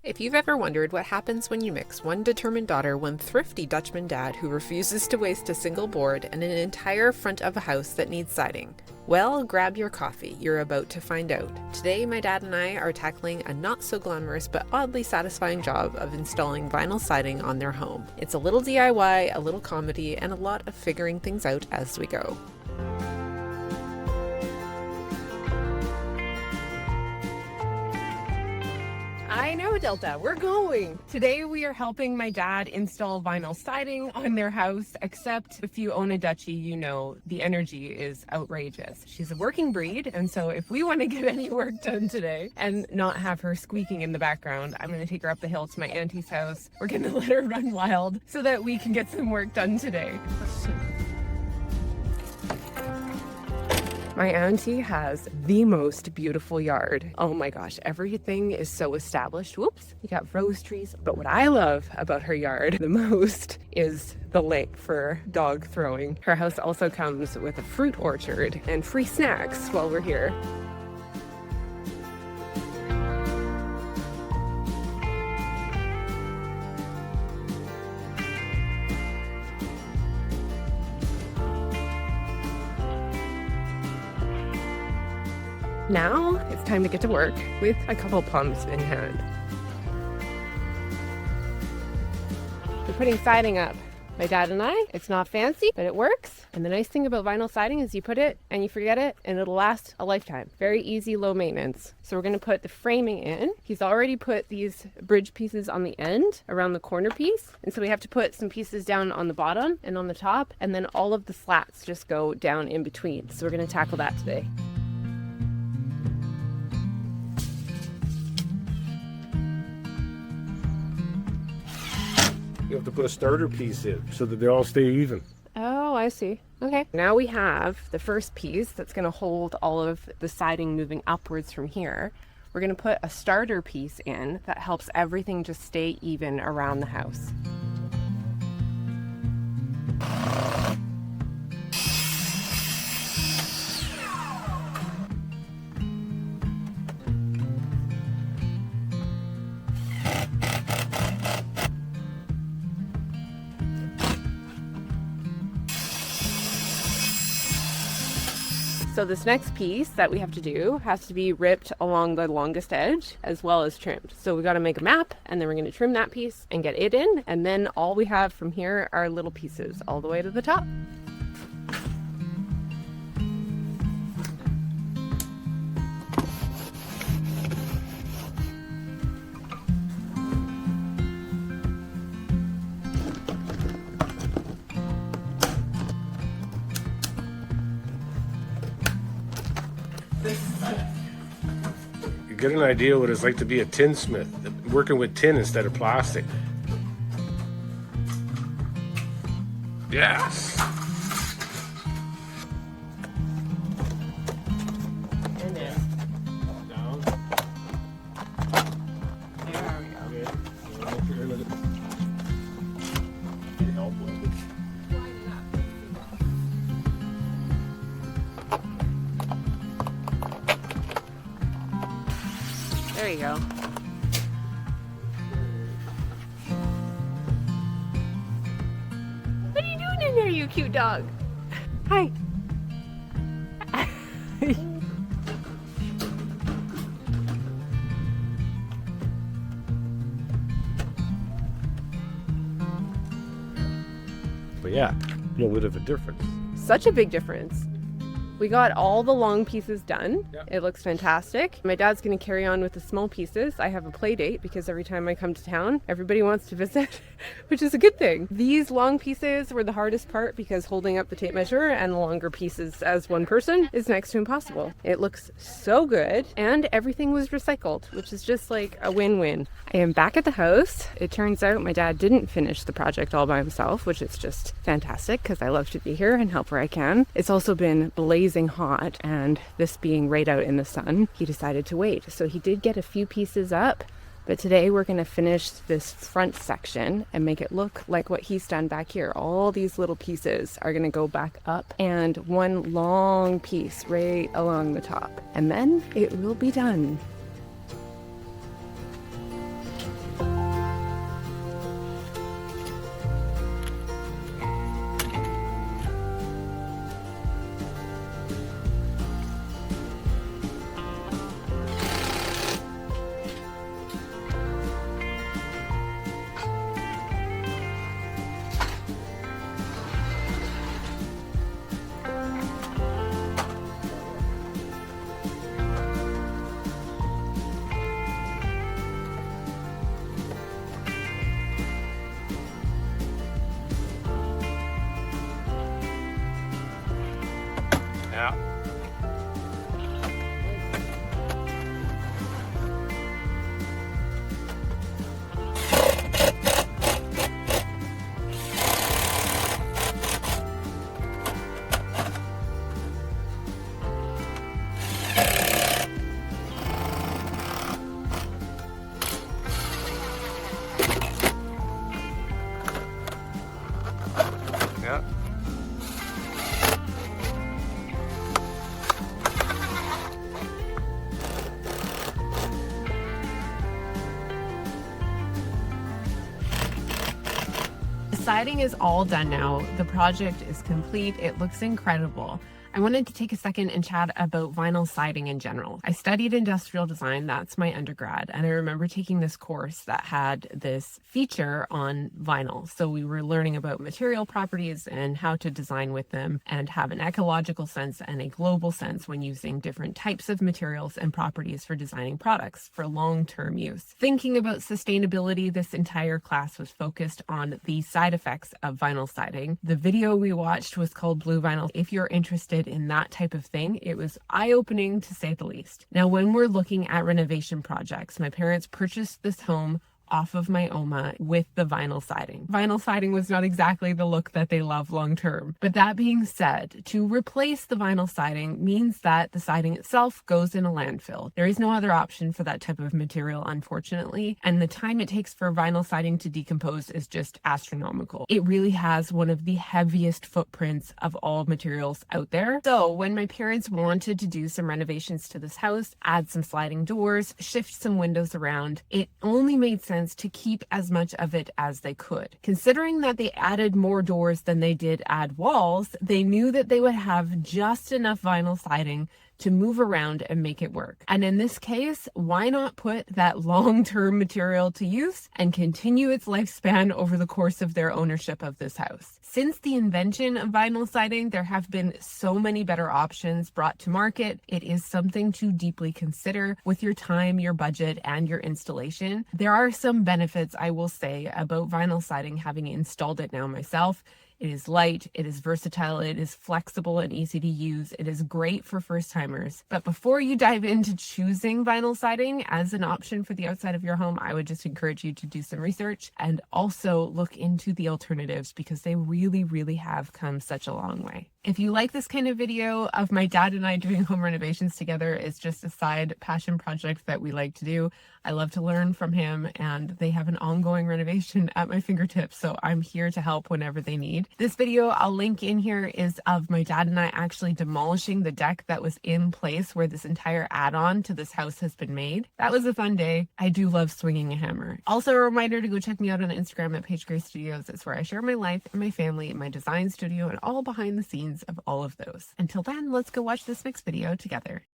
If you've ever wondered what happens when you mix one determined daughter, one thrifty Dutchman dad who refuses to waste a single board, and an entire front of a house that needs siding, well, grab your coffee, you're about to find out. Today, my dad and I are tackling a not so glamorous but oddly satisfying job of installing vinyl siding on their home. It's a little DIY, a little comedy, and a lot of figuring things out as we go. I know, Delta, we're going. Today we are helping my dad install vinyl siding on their house, except if you own a Dutchie, you know the energy is outrageous. She's a working breed, and so if we want to get any work done today and not have her squeaking in the background, I'm going to take her up the hill to my auntie's house. We're going to let her run wild so that we can get some work done today. My auntie has the most beautiful yard. Oh my gosh, everything is so established. Whoops, you got rose trees. But what I love about her yard the most is the lake for dog throwing. Her house also comes with a fruit orchard and free snacks while we're here. Now it's time to get to work with a couple pumps in hand. We're putting siding up. My dad and I, it's not fancy, but it works. And the nice thing about vinyl siding is you put it and you forget it and it'll last a lifetime. Very easy, low maintenance. So we're gonna put the framing in. He's already put these bridge pieces on the end around the corner piece. And so we have to put some pieces down on the bottom and on the top, and then all of the slats just go down in between. So we're gonna tackle that today. You have to put a starter piece in so that they all stay even. Oh, I see. Okay. Now we have the first piece that's going to hold all of the siding moving upwards from here. We're going to put a starter piece in that helps everything just stay even around the house. So this next piece that we have to do has to be ripped along the longest edge as well as trimmed. So we got to make a map, and then we're going to trim that piece and get it in. And then all we have from here are little pieces all the way to the top. You get an idea what it's like to be a tinsmith, working with tin instead of plastic. Yes. And then Down. there we go. Need help with it. There you go. What are you doing in there, you cute dog? Hi. But yeah, a little bit of a difference. Such a big difference. We got all the long pieces done. Yep. It looks fantastic. My dad's going to carry on with the small pieces. I have a play date because every time I come to town, everybody wants to visit, which is a good thing. These long pieces were the hardest part because holding up the tape measure and the longer pieces as one person is next to impossible. It looks so good, and everything was recycled, which is just like a win-win. I am back at the house. It turns out my dad didn't finish the project all by himself, which is just fantastic because I love to be here and help where I can. It's also been blazing hot, and this being right out in the sun, he decided to wait. So he did get a few pieces up, but today we're going to finish this front section and make it look like what he's done back here. All these little pieces are going to go back up, and one long piece right along the top, and then it will be done. siding is all done now. The project is complete. It looks incredible. I wanted to take a second and chat about vinyl siding in general. I studied industrial design, that's my undergrad, and I remember taking this course that had this feature on vinyl. So we were learning about material properties and how to design with them and have an ecological sense and a global sense when using different types of materials and properties for designing products for long-term use. Thinking about sustainability, this entire class was focused on the side effects of vinyl siding. The video we watched was called Blue Vinyl. If you're interested in that type of thing, it was eye-opening to say the least. Now, when we're looking at renovation projects, my parents purchased this home off of my Oma with the vinyl siding. Vinyl siding was not exactly the look that they love long term. But that being said, to replace the vinyl siding means that the siding itself goes in a landfill. There is no other option for that type of material, unfortunately, and the time it takes for vinyl siding to decompose is just astronomical. It really has one of the heaviest footprints of all materials out there. So when my parents wanted to do some renovations to this house, add some sliding doors, shift some windows around, it only made sense to keep as much of it as they could. Considering that they added more doors than they did add walls, they knew that they would have just enough vinyl siding to move around and make it work. And in this case, why not put that long-term material to use and continue its lifespan over the course of their ownership of this house? Since the invention of vinyl siding, there have been so many better options brought to market. It is something to deeply consider with your time, your budget, and your installation. There are some benefits, I will say, about vinyl siding, having installed it now myself. It is light, it is versatile, it is flexible and easy to use. It is great for first timers. But before you dive into choosing vinyl siding as an option for the outside of your home, I would just encourage you to do some research and also look into the alternatives because they really, really have come such a long way. If you like this kind of video of my dad and I doing home renovations together, it's just a side passion project that we like to do. I love to learn from him, and they have an ongoing renovation at my fingertips, so I'm here to help whenever they need. This video I'll link in here is of my dad and I actually demolishing the deck that was in place where this entire add-on to this house has been made. That was a fun day. I do love swinging a hammer. Also, a reminder to go check me out on Instagram at Paige Gray Studios. It's where I share my life and my family, my design studio, and all behind the scenes of all of those. Until then, let's go watch this next video together.